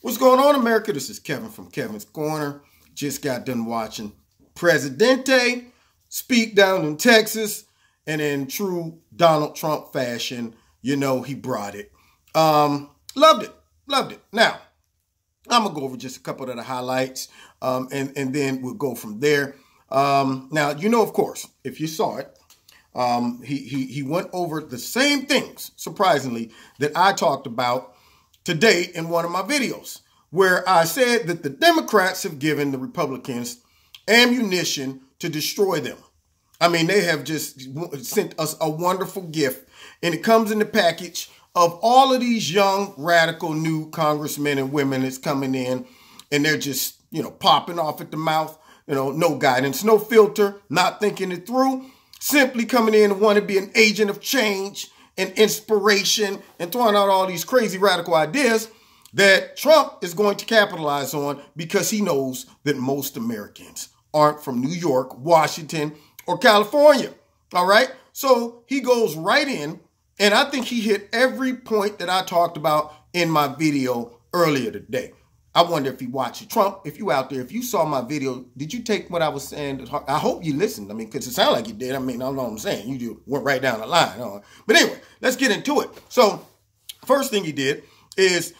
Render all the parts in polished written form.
What's going on, America? This is Kevin from Kevin's Corner. Just got done watching Presidente speak down in Texas, and in true Donald Trump fashion, you know, he brought it. Loved it. Now, I'm going to go over just a couple of the highlights, and then we'll go from there. Now, you know, of course, if you saw it, he went over the same things, surprisingly, that I talked about today in one of my videos, where I said that the Democrats have given the Republicans ammunition to destroy them. I mean, they have just sent us a wonderful gift, and it comes in the package of all of these young, radical, new congressmen and women that's coming in, and they're just, you know, popping off at the mouth, you know, no guidance, no filter, not thinking it through, simply coming in and want to be an agent of change and inspiration and throwing out all these crazy radical ideas that Trump is going to capitalize on, because he knows that most Americans aren't from New York, Washington, or California. All right. So he goes right in, and I think he hit every point that I talked about in my video earlier today. I wonder if he watched it. Trump, if you out there, if you saw my video, did you take what I was saying? I hope you listened. I mean, because it sounded like you did. I mean, I don't know what I'm saying. You just went right down the line. But anyway, let's get into it. So first thing he did is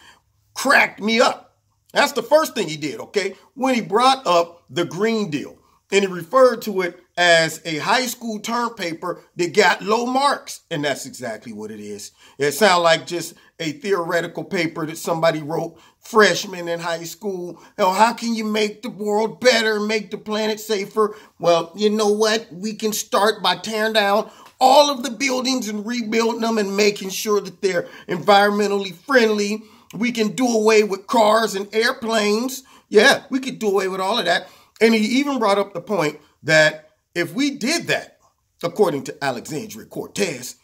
cracked me up. That's the first thing he did, okay? When he brought up the Green Deal, and he referred to it as a high school term paper that got low marks. And that's exactly what it is. It sounds like just a theoretical paper that somebody wrote, freshman in high school. You know, how can you make the world better, make the planet safer? Well, you know what? We can start by tearing down all of the buildings and rebuilding them and making sure that they're environmentally friendly. We can do away with cars and airplanes. Yeah, we could do away with all of that. And he even brought up the point that if we did that, according to Alexandria Cortez,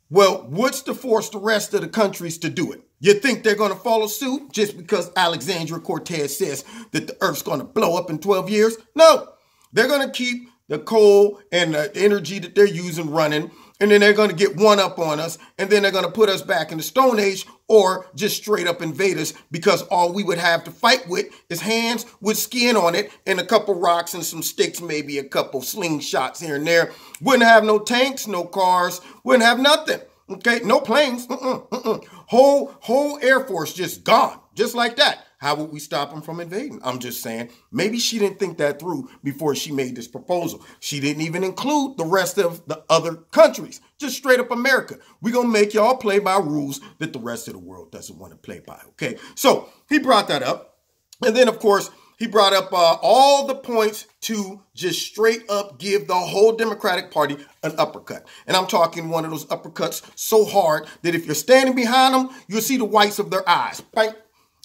well, what's to force the rest of the countries to do it? You think they're going to follow suit just because Alexandria Cortez says that the Earth's going to blow up in 12 years? No, they're going to keep the coal and the energy that they're using running, and then they're going to get one up on us, and then they're going to put us back in the Stone Age, or just straight up invade us, because all we would have to fight with is hands with skin on it and a couple rocks and some sticks, maybe a couple slingshots here and there. Wouldn't have no tanks, no cars, wouldn't have nothing. Okay, no planes. Whole Air Force just gone, just like that. How would we stop them from invading? I'm just saying, maybe she didn't think that through before she made this proposal. She didn't even include the rest of the other countries, just straight up America. We're going to make y'all play by rules that the rest of the world doesn't want to play by, okay? So he brought that up. And then, of course, he brought up all the points to just straight up give the whole Democratic Party an uppercut. And I'm talking one of those uppercuts so hard that if you're standing behind them, you'll see the whites of their eyes. Bang.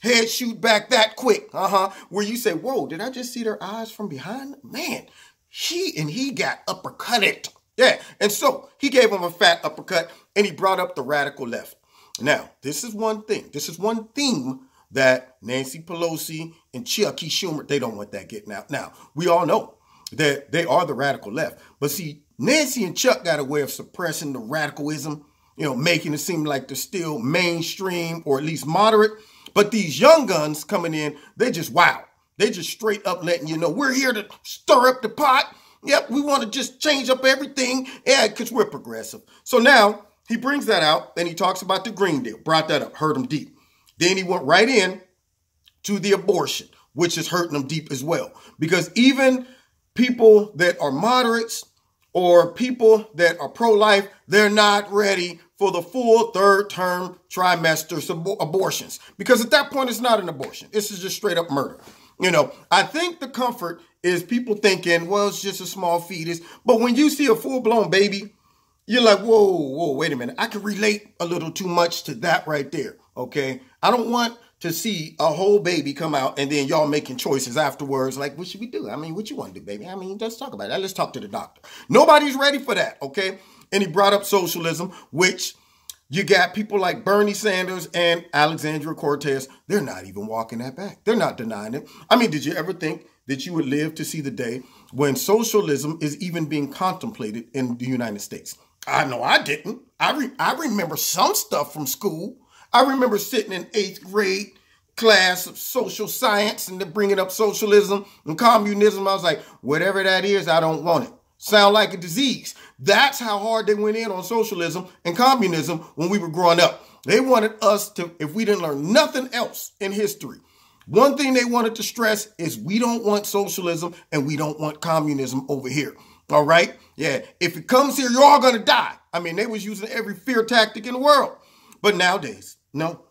Head shoot back that quick. Where you say, whoa, did I just see their eyes from behind? Man, he got uppercutted. Yeah. And so he gave him a fat uppercut, and he brought up the radical left. Now, this is one thing. This is one theme that Nancy Pelosi and Chuck Schumer, they don't want that getting out. Now, we all know that they are the radical left. But see, Nancy and Chuck got a way of suppressing the radicalism, you know, making it seem like they're still mainstream or at least moderate. But these young guns coming in, they just wow. They just straight up letting you know, we're here to stir up the pot. Yep, we want to just change up everything. Yeah, because we're progressive. So now he brings that out, and he talks about the Green Deal. Brought that up, hurt him deep. Then he went right in to the abortion, which is hurting him deep as well. Because even people that are moderates or people that are pro-life, they're not ready for the full third-term trimester abortions. Because at that point, it's not an abortion. This is just straight-up murder. You know, I think the comfort is people thinking, well, it's just a small fetus. But when you see a full-blown baby, you're like, whoa, wait a minute. I can relate a little too much to that right there, okay? I don't want to see a whole baby come out and then y'all making choices afterwards. Like, what should we do? I mean, what you want to do, baby? I mean, let's talk about that. Let's talk to the doctor. Nobody's ready for that, okay? And he brought up socialism, which you got people like Bernie Sanders and Alexandria Cortez. They're not even walking that back. They're not denying it. I mean, did you ever think that you would live to see the day when socialism is even being contemplated in the United States? I know I didn't. I remember some stuff from school. I remember sitting in 8th grade class of social science and they're bringing up socialism and communism. I was like, whatever that is, I don't want it. Sound like a disease. That's how hard they went in on socialism and communism when we were growing up. They wanted us to, if we didn't learn nothing else in history, one thing they wanted to stress is we don't want socialism and we don't want communism over here. All right? Yeah, if it comes here, you're all going to die. I mean, they was using every fear tactic in the world. But nowadays, no.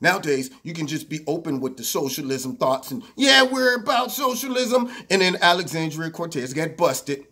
Nowadays, you can just be open with the socialism thoughts and, yeah, we're about socialism. And then Alexandria Cortez got busted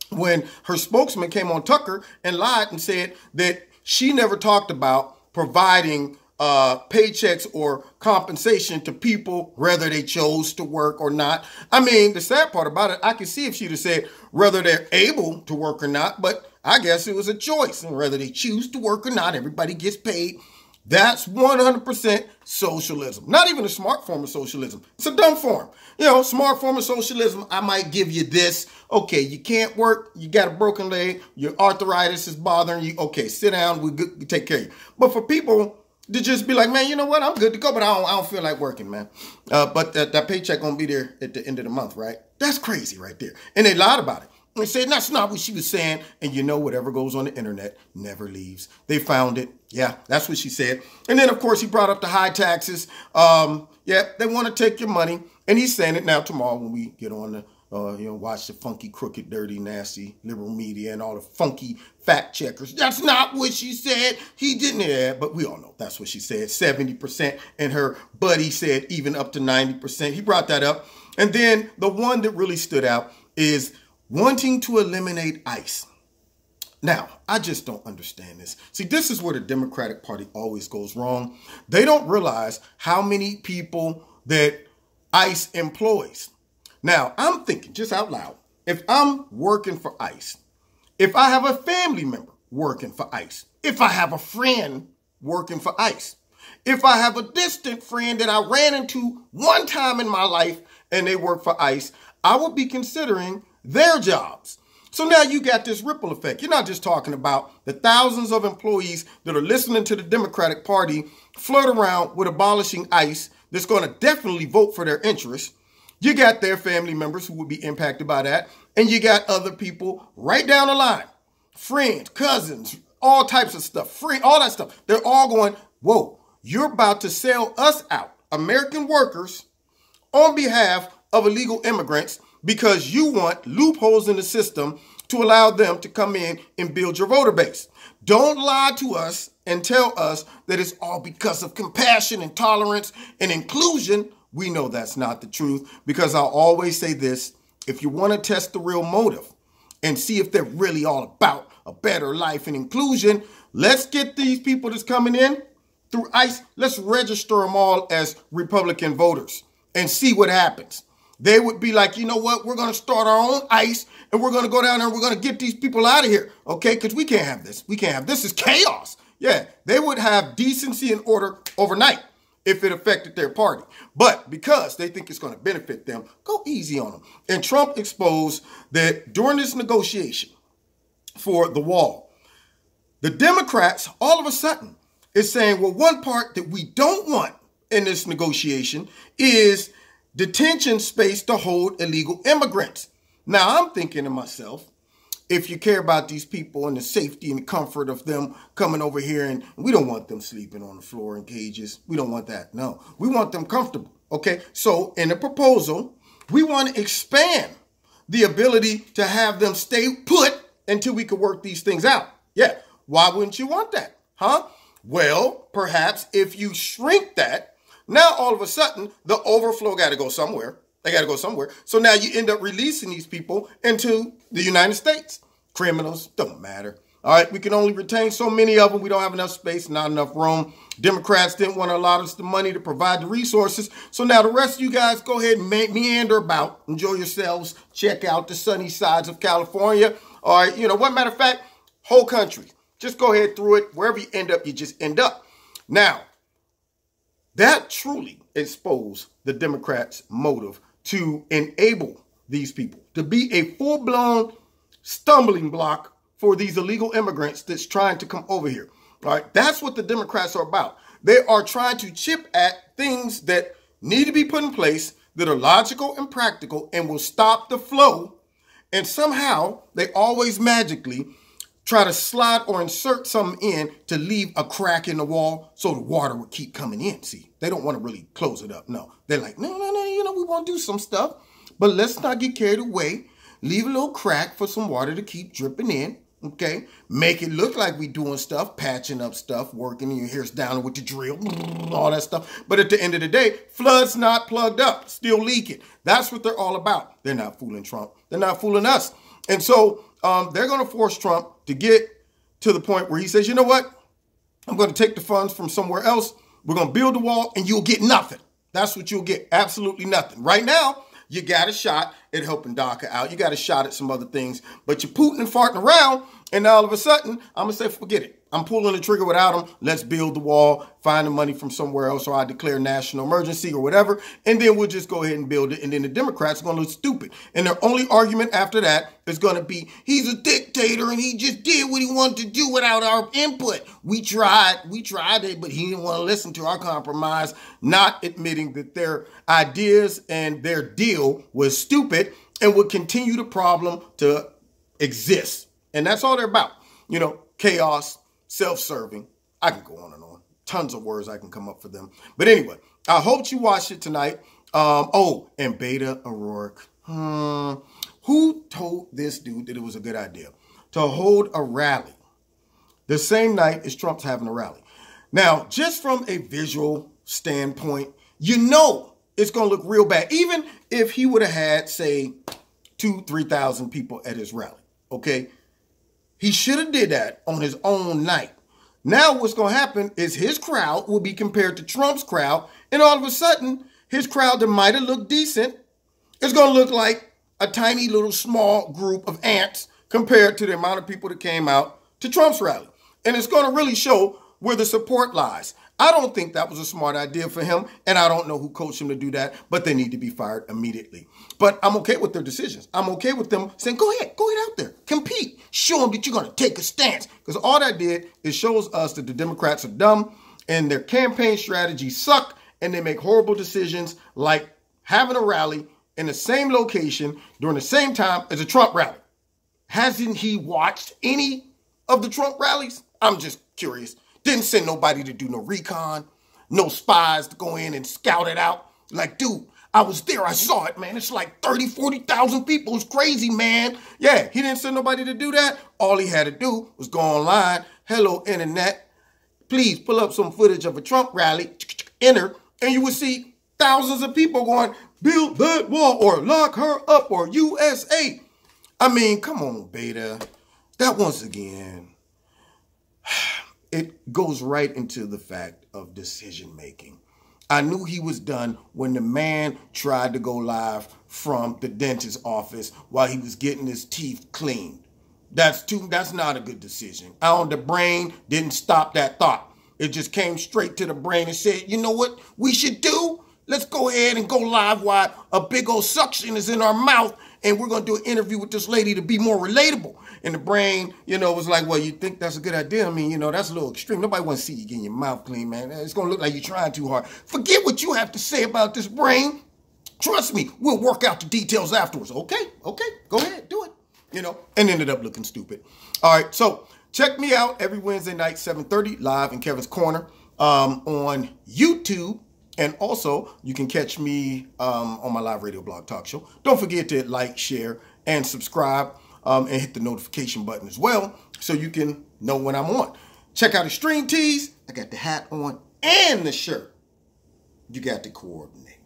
when her spokesman came on Tucker and lied and said that she never talked about providing paychecks or compensation to people, whether they chose to work or not. I mean, the sad part about it, I can see if she'd have said whether they're able to work or not, but I guess it was a choice. And whether they choose to work or not, everybody gets paid. That's 100% socialism. Not even a smart form of socialism. It's a dumb form. You know, smart form of socialism, I might give you this. Okay, you can't work. You got a broken leg. Your arthritis is bothering you. Okay, sit down. We take care of you. But for people to just be like, man, you know what? I'm good to go, but I don't feel like working, man. But that paycheck gonna be there at the end of the month, right? That's crazy right there. And they lied about it. They said that's not what she was saying. And you know, whatever goes on the internet never leaves. They found it. Yeah, that's what she said. And then, of course, he brought up the high taxes. Yeah, they want to take your money. And he's saying it now tomorrow when we get on the, watch the funky, crooked, dirty, nasty liberal media and all the funky fact checkers. That's not what she said. He didn't. Yeah, but we all know that's what she said. 70%. And her buddy said even up to 90%. He brought that up. And then the one that really stood out is wanting to eliminate ICE. Now, I just don't understand this. See, this is where the Democratic Party always goes wrong. They don't realize how many people that ICE employs. Now, I'm thinking just out loud, if I'm working for ICE, if I have a family member working for ICE, if I have a friend working for ICE, if I have a distant friend that I ran into one time in my life and they work for ICE, I would be considering their jobs. So now you got this ripple effect. You're not just talking about the thousands of employees that are listening to the Democratic Party flirt around with abolishing ICE that's going to definitely vote for their interests. You got their family members who would be impacted by that. And you got other people right down the line. Friends, cousins, all types of stuff. All that stuff. They're all going, whoa, you're about to sell us out, American workers, on behalf of illegal immigrants because you want loopholes in the system to allow them to come in and build your voter base. Don't lie to us and tell us that it's all because of compassion and tolerance and inclusion. We know that's not the truth because I'll always say this. If you want to test the real motive and see if they're really all about a better life and inclusion, let's get these people that's coming in through ICE. Let's register them all as Republican voters and see what happens. They would be like, you know what? We're going to start our own ICE and we're going to go down there and we're going to get these people out of here. Okay? Because we can't have this. We can't have this. Is chaos. Yeah. They would have decency and order overnight if it affected their party. But because they think it's going to benefit them, go easy on them. And Trump exposed that during this negotiation for the wall, the Democrats all of a sudden is saying, well, one part that we don't want in this negotiation is detention space to hold illegal immigrants. Now, I'm thinking to myself, if you care about these people and the safety and the comfort of them coming over here, and we don't want them sleeping on the floor in cages. We don't want that. No, we want them comfortable. Okay, so in the proposal, we want to expand the ability to have them stay put until we can work these things out. Yeah, why wouldn't you want that? Huh? Well, perhaps if you shrink that, now, all of a sudden, the overflow got to go somewhere. They got to go somewhere. So now you end up releasing these people into the United States. Criminals, don't matter. All right, we can only retain so many of them. We don't have enough space, not enough room. Democrats didn't want to allow us the money to provide the resources. So now the rest of you guys go ahead and meander about. Enjoy yourselves. Check out the sunny sides of California. All right, what matter of fact, whole country. Just go ahead through it. Wherever you end up, you just end up. Now, that truly exposed the Democrats' motive to enable these people to be a full-blown stumbling block for these illegal immigrants that's trying to come over here. All right, that's what the Democrats are about. They are trying to chip at things that need to be put in place that are logical and practical and will stop the flow. And somehow they always magically try to slide or insert something in to leave a crack in the wall so the water would keep coming in. See, they don't want to really close it up. No, they're like, no, we want to do some stuff, but let's not get carried away. Leave a little crack for some water to keep dripping in. Okay, make it look like we doing stuff, patching up stuff, working in your hair's down with the drill, all that stuff. But at the end of the day, flood's not plugged up, still leaking. That's what they're all about. They're not fooling Trump. They're not fooling us. And so they're going to force Trump to get to the point where he says, you know what? I'm going to take the funds from somewhere else. We're going to build the wall and you'll get nothing. That's what you'll get. Absolutely nothing. Right now, you got a shot at helping DACA out. You got a shot at some other things, but you're Putin and farting around, and all of a sudden, I'm going to say, forget it. I'm pulling the trigger without him. Let's build the wall, find the money from somewhere else, or I declare national emergency or whatever, and then we'll just go ahead and build it, and then the Democrats are going to look stupid. And their only argument after that is going to be, he's a dictator, and he just did what he wanted to do without our input. We tried it, but he didn't want to listen to our compromise, not admitting that their ideas and their deal was stupid and would continue the problem to exist. And that's all they're about. You know, chaos, self-serving. I can go on and on. Tons of words I can come up for them. But anyway, I hope you watched it tonight. And Beto O'Rourke. Who told this dude that it was a good idea to hold a rally the same night as Trump's having a rally? Now, just from a visual standpoint, you know it's going to look real bad. Even if he would have had, say, 2,000-3,000 people at his rally, okay? He should have did that on his own night. Now what's going to happen is his crowd will be compared to Trump's crowd, and all of a sudden, his crowd that might have looked decent is going to look like a tiny little small group of ants compared to the amount of people that came out to Trump's rally. And it's going to really show where the support lies. I don't think that was a smart idea for him, and I don't know who coached him to do that, but they need to be fired immediately. But I'm okay with their decisions. I'm okay with them saying, go ahead out there, compete, show them that you're going to take a stance. Because all that did is shows us that the Democrats are dumb and their campaign strategies suck, and they make horrible decisions like having a rally in the same location during the same time as a Trump rally. Hasn't he watched any of the Trump rallies? I'm just curious. Didn't send nobody to do no recon, no spies to go in and scout it out. Like, dude, I was there. I saw it, man. It's like 30, 40,000 people. It's crazy, man. Yeah, he didn't send nobody to do that. All he had to do was go online. Hello, internet. Please pull up some footage of a Trump rally. Enter, and you will see thousands of people going, build that wall or lock her up or USA. I mean, come on, Beto. That once again... it goes right into the fact of decision making. I knew he was done when the man tried to go live from the dentist's office while he was getting his teeth cleaned. That's not a good decision. The brain didn't stop that thought. It just came straight to the brain and said, you know what we should do? Let's go ahead and go live while a big old suction is in our mouth, and we're going to do an interview with this lady to be more relatable. And the brain, was like, well, you think that's a good idea? I mean, that's a little extreme. Nobody wants to see you getting your mouth clean, man. It's going to look like you're trying too hard. Forget what you have to say about this, brain. Trust me, we'll work out the details afterwards. Okay, go ahead, do it. And ended up looking stupid. All right, so check me out every Wednesday night, 7:30, live in Kevin's Corner on YouTube. And also, you can catch me on my live radio blog talk show. Don't forget to like, share, and subscribe. And hit the notification button as well so you can know when I'm on. Check out the stream tees. I got the hat on and the shirt. You got to coordinate.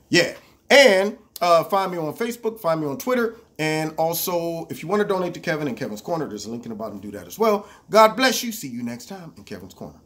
Yeah. And find me on Facebook, find me on Twitter. And also, if you want to donate to Kevin and Kevin's Corner, there's a link in the bottom. Do that as well. God bless you. See you next time in Kevin's Corner.